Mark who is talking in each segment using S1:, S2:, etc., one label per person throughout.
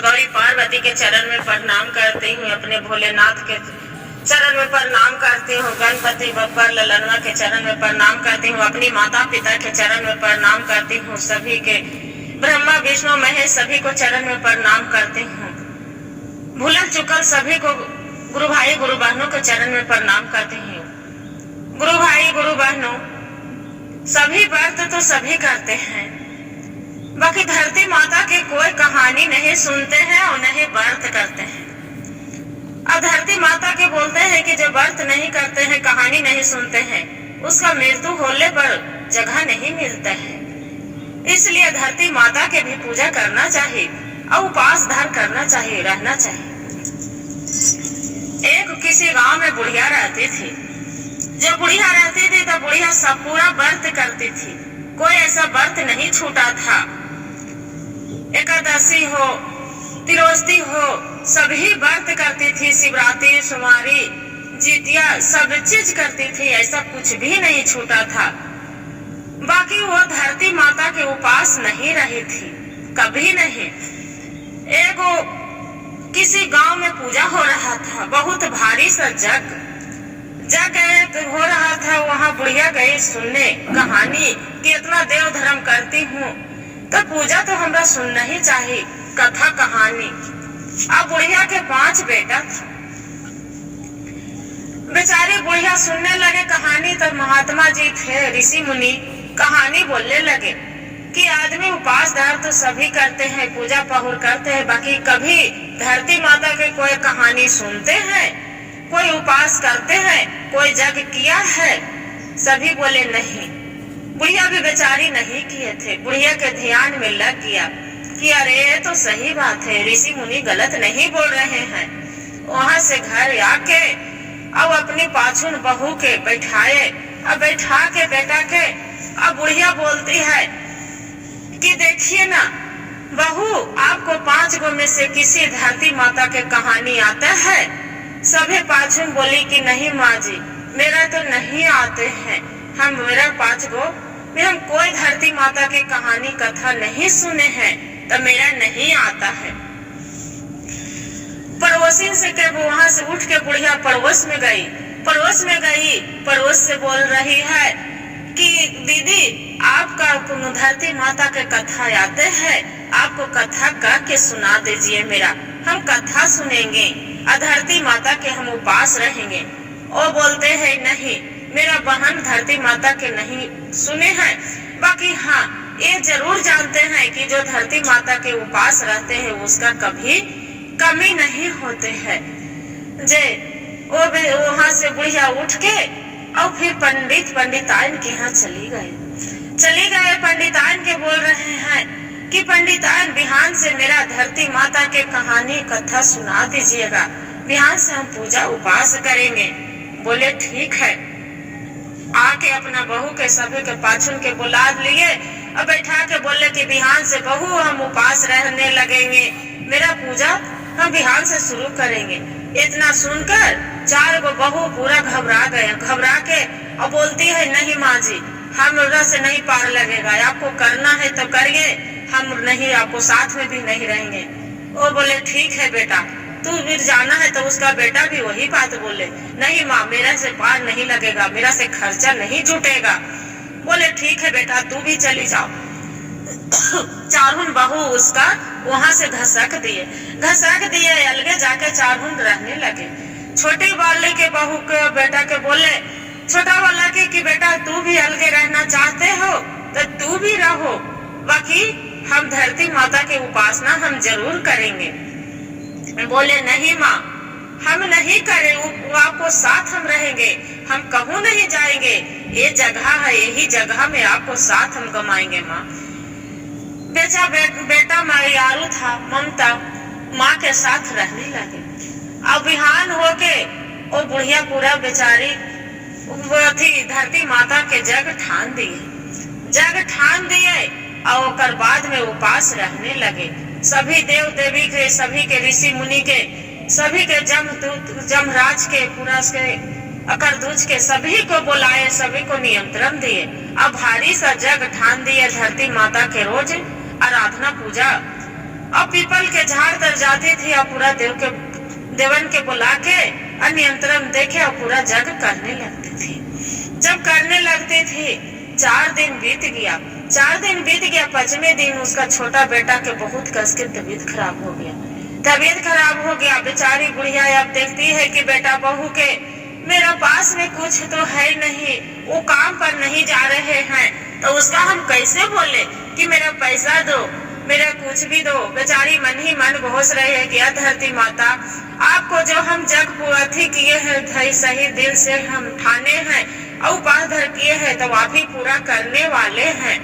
S1: गौरी पार्वती के चरण में प्रणाम करती हूँ, अपने भोलेनाथ के चरण में प्रणाम करती हूँ, गणपति बप्पा ललनवा के चरण में प्रणाम करती हूँ, अपनी माता पिता के चरण में प्रणाम करती हूँ, सभी के ब्रह्मा विष्णु महेश सभी को चरण में प्रणाम करती हूँ। भूलल चुकल सभी को गुरु भाई गुरु बहनों के चरण में प्रणाम करती हूँ। गुरु भाई गुरु बहनों, सभी व्रत तो सभी करते हैं, बाकी धरती माता की कोई कहानी नहीं सुनते हैं और नहीं व्रत करते हैं। अब धरती माता के बोलते हैं कि जो व्रत नहीं करते हैं, कहानी नहीं सुनते हैं, उसका मृत्यु होने पर जगह नहीं मिलता है। इसलिए धरती माता के भी पूजा करना चाहिए और उपास धार करना चाहिए, रहना चाहिए। एक किसी गांव में बुढ़िया रहती थी। जब बुढ़िया रहती थी तो बुढ़िया सब पूरा व्रत करती थी, कोई ऐसा व्रत नहीं छूटा था। एकादशी हो, तिरोस्ती हो, सभी व्रत करती थी, शिवरात्रि सोमवारी जितिया सब चीज करती थी, ऐसा कुछ भी नहीं छूटा था। बाकी वो धरती माता के उपास नहीं रही थी, कभी नहीं। एगो किसी गांव में पूजा हो रहा था, बहुत भारी सा जग हो रहा था। वहाँ बुढ़िया गई सुनने कहानी कि इतना देव धर्म करती हूँ तो पूजा तो हमरा सुनना ही चाहिए, कथा कहानी। अब बुढ़िया के 5 बेटा था। बेचारी बुढ़िया सुनने लगे कहानी, तो महात्मा जी थे, ऋषि मुनि कहानी बोलने लगे कि आदमी उपास धार तो सभी करते हैं, पूजा पहुर करते हैं, बाकी कभी धरती माता के कोई कहानी सुनते हैं, कोई उपास करते हैं, कोई जग किया है? सभी बोले नहीं। बुढ़िया भी बेचारी नहीं किए थे। बुढ़िया के ध्यान में लग गया कि अरे ये तो सही बात है, ऋषि मुनि गलत नहीं बोल रहे हैं। वहाँ से घर आके अब अपनी पाछुन बहू के बैठाए, अब बैठा के बेटा के अब बुढ़िया बोलती है कि देखिए ना बहू, आपको 5 गो में से किसी धरती माता के कहानी आता है? सभी पाछुन बोली कि नहीं माँ जी, मेरा तो नहीं आते हैं, मेरा 5 गो में हम कोई धरती माता की कहानी कथा नहीं सुने हैं, तो मेरा नहीं आता है। पड़ोसी से के वहाँ से उठ के बुढ़िया पड़ोस में गई। पड़ोस से बोल रही है कि दीदी, आपका धरती माता के कथा आते हैं, आपको कथा कह के सुना दीजिए, मेरा हम कथा सुनेंगे, धरती माता के हम उपास रहेंगे। वो बोलते हैं नहीं, मेरा बहन धरती माता के नहीं सुने हैं, बाकी हाँ ये जरूर जानते हैं कि जो धरती माता के उपास रहते हैं उसका कभी कमी नहीं होते हैं। जे वो वहाँ से बुढ़िया उठ के और फिर पंडिताइन के यहाँ चली गए। पंडिताइन के बोल रहे हैं कि पंडिताइन, बिहान से मेरा धरती माता के कहानी कथा सुना दीजिएगा, बिहान से हम पूजा उपास करेंगे। बोले ठीक है। आके अपना बहू के सभी के पाछुन के बुला लिए और बैठा के बोले कि बिहान से बहू हम उपास रहने लगेंगे, मेरा पूजा हम बिहान से शुरू करेंगे। इतना सुनकर 4 गो बहू पूरा घबरा के और बोलती है नहीं माँ जी, हमरा से नहीं पार लगेगा, आपको करना है तो करिए, हम नहीं, आपको साथ में भी नहीं रहेंगे। वो बोले ठीक है बेटा, तू भी जाना है तो उसका बेटा भी वही बात बोले, नहीं माँ, मेरा से पार नहीं लगेगा, मेरा से खर्चा नहीं जुटेगा। बोले ठीक है बेटा, तू भी चली जाओ। 4 बहू उसका वहाँ से घसक दिए, अलगे जाके 4 रहने लगे। छोटी वाले के बहू के बेटा के बोले, छोटा वाला के कि बेटा तू भी अलगे रहना चाहते हो तो तू भी रहो, बाकी हम धरती माता की उपासना हम जरूर करेंगे। बोले नहीं माँ, हम नहीं करें, वो आपको साथ हम रहेंगे, हम कहूँ नहीं जाएंगे, ये जगह है, यही जगह में आपको साथ हम गमाएंगे माँ। बेटा मारियारू था, ममता माँ के साथ रहने लगे। अब बिहान होके वो बुढ़िया पूरा बेचारी धरती माता के जग ठान दिए और बाद में उपास रहने लगे। सभी देव देवी के, सभी के ऋषि मुनि के, सभी के जमराज के, पूरा के अकरदूज के सभी को बुलाए, सभी को नियंत्रण दिए। अब भारी सा जग ठान दिए धरती माता के रोज आराधना पूजा। अब पीपल के झाड़ तर जाती थी और पूरा देवन के बुला के नियंत्रण देखे और पूरा जग करने लगती थी। जब करने लगती थी 4 दिन बीत गया। 5वें दिन उसका छोटा बेटा के बहुत कस के तबीयत खराब हो गया। बेचारी बुढ़िया अब देखती है कि बेटा बहू के मेरा पास में कुछ तो है नहीं, वो काम पर नहीं जा रहे हैं, तो उसका हम कैसे बोले कि मेरा पैसा दो, मेरा कुछ भी दो। बेचारी मन ही मन घोष रही है कि धरती माता, आपको जो हम जग पूरा किए हैं सही दिल से हम ठाने हैं और उपास धर किए हैं तो आप ही पूरा करने वाले हैं।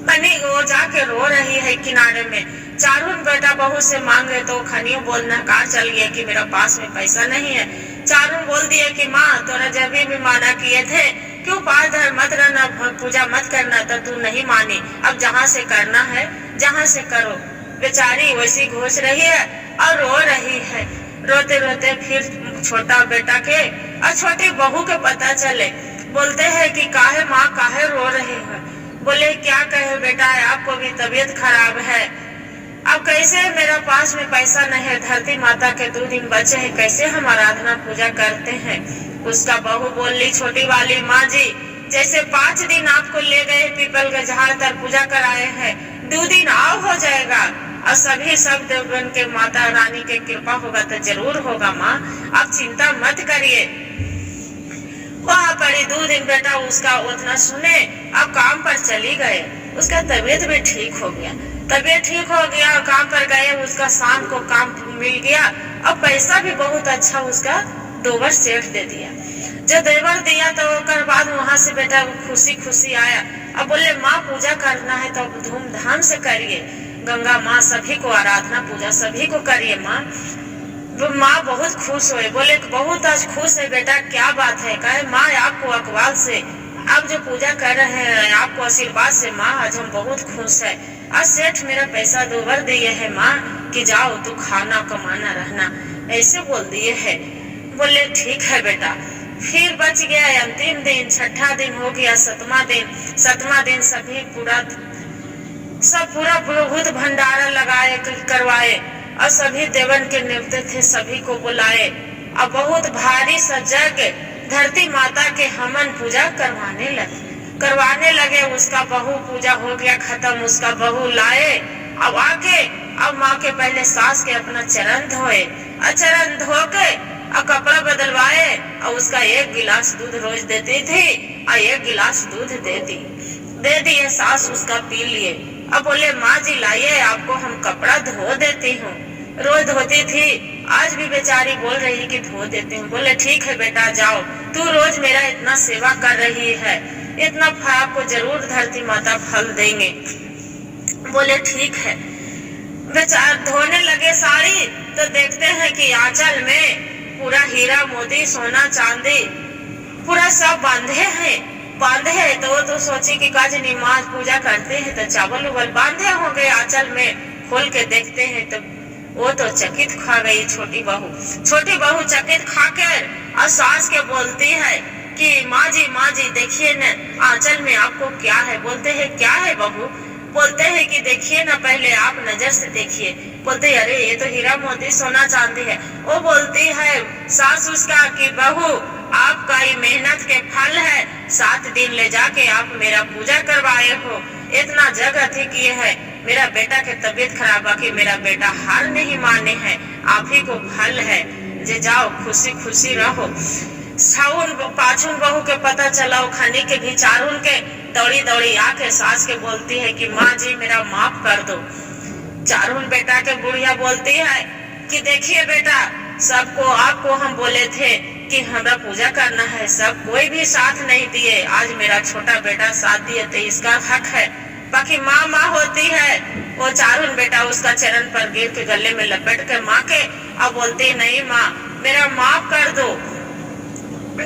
S1: बनी वो जाके रो रही है किनारे में। चारून बेटा बहू से मांगे तो खनियो बोलना कहा चल गया कि मेरा पास में पैसा नहीं है। चारून बोल दिए कि माँ तोरा जब भी माना किए थे क्यों उपास धर मत रहना, पूजा मत करना, तो तू नहीं मानी। अब जहाँ से करना है जहाँ से करो। बेचारी वैसी घोष रही है और रो रही है। रोते रोते फिर छोटा बेटा के और छोटी बहू के पता चले। बोलते हैं कि काहे माँ काहे रो रहे हैं। बोले क्या कहे बेटा, आपको भी तबीयत खराब है, अब कैसे मेरा पास में पैसा नहीं है, धरती माता के 2 दिन बचे हैं, कैसे हम आराधना पूजा करते हैं। उसका बहू बोली छोटी वाली, माँ जी जैसे 5 दिन आपको ले गए पीपल के झाड़ तर पूजा कराए हैं, 2 दिन और हो जाएगा और सभी सब देवगण के माता रानी के कृपा होगा तो जरूर होगा माँ, आप चिंता मत करिए। वहाँ पड़ी 2 दिन बेटा उसका उतना सुने, अब काम पर चली गए। उसका तबीयत भी ठीक हो गया। काम पर गए, उसका शाम को काम मिल गया और पैसा भी बहुत अच्छा उसका दोवर सेठ दे दिया। जो देवर दिया तो कर बाद वहाँ से बेटा खुशी खुशी आया। अब बोले माँ पूजा करना है तो धूमधाम से करिए, गंगा माँ सभी को आराधना पूजा सभी को करिए माँ। माँ बहुत खुश हुए। बोले बहुत आज खुश है बेटा, क्या बात है। कहे माँ आपको अकबाल से आप जो पूजा कर रहे हैं आपको आशीर्वाद से माँ आज हम बहुत खुश है। आज सेठ मेरा पैसा दोबर दिए है माँ कि जाओ तू खाना कमाना रहना, ऐसे बोल दिए है। बोले ठीक है बेटा। फिर बच गया अंतिम दिन, 6ठा दिन हो गया, 7वां दिन सभी पूरा बहुत भंडारा लगाए करवाए और सभी देवन के निमते थे, सभी को बुलाए और बहुत भारी सजग धरती माता के हमन पूजा करवाने लगे। उसका बहू पूजा हो गया खत्म, उसका बहू लाए अब आके अब माँ के पहले सास के अपना चरण धोए और चरण धो के और कपड़ा बदलवाए और उसका 1 गिलास दूध रोज देती थी और 1 गिलास दूध दे दिए सास उसका पी लिए। अब बोले माँ जी लाइए आपको हम कपड़ा धो देती हूँ। रोज धोती थी, आज भी बेचारी बोल रही कि धो देती हूँ। बोले ठीक है बेटा जाओ, तू रोज मेरा इतना सेवा कर रही है, इतना आपको जरूर धरती माता फल देंगे। बोले ठीक है। बेचार धोने लगे साड़ी तो देखते हैं कि आंचल में पूरा हीरा मोती सोना चांदी पूरा सब बांधे हैं तो वो तो सोची कि काज नमाज पूजा करते हैं तो चावल उवल बांधे होंगे आंचल में। खोल के देखते हैं तो वो तो चकित खा गई छोटी बहू चकित खाकर और सास के बोलती है कि माँ जी देखिए न आंचल में आपको क्या है। बोलते हैं क्या है बहू। बोलते हैं कि देखिए ना पहले आप नजर से देखिए। बोलते अरे ये तो हीरा मोती सोना चांदी है। वो बोलती है सास उसका कि बहू आपका ये मेहनत के फल है, 7 दिन ले जाके आप मेरा पूजा करवाए हो, इतना जगह थी किए है। मेरा बेटा के तबीयत खराब है कि मेरा बेटा हार नहीं माने हैं, आप ही को फल है, जे जाओ खुशी खुशी रहो। साउन पाछुन बहू के पता चला, खनी के भी चारून के दौड़ी आके सास के बोलती है कि माँ जी मेरा माफ कर दो। चारून बेटा के बुढ़िया बोलती है कि देखिए बेटा सबको आपको हम बोले थे कि हमरा पूजा करना है, सब कोई भी साथ नहीं दिए, आज मेरा छोटा बेटा साथ दिए तो इसका हक है। बाकी माँ होती है। वो चारून बेटा उसका चरण पर गिर के गले में लपेट के माँ के अब बोलती नहीं माँ मेरा माफ कर दो,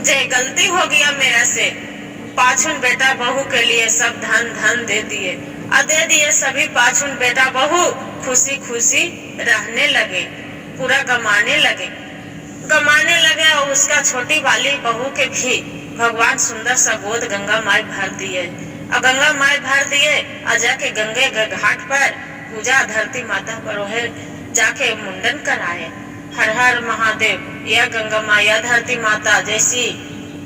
S1: जे गलती हो गया मेरे से। पाछुन बेटा बहू के लिए सब धन दे दिए सभी पाछुन बेटा बहू खुशी खुशी रहने लगे, पूरा गमाने लगे और उसका छोटी वाली बहू के भी भगवान सुंदर सा गोद गंगा माई भर दिए और जाके गंगे घाट पर पूजा धरती माता पर जाके मुंडन कराए। हर हर महादेव। यह गंगा माँ, यह धरती माता जैसी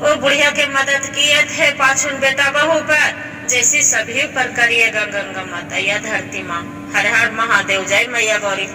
S1: वो बुढ़िया के मदद किए थे पाछुन बेटा बहू पर, जैसी सभी पर करिएगा गंगा माता, यह धरती माँ। हर हर महादेव। जय मैया गौरी।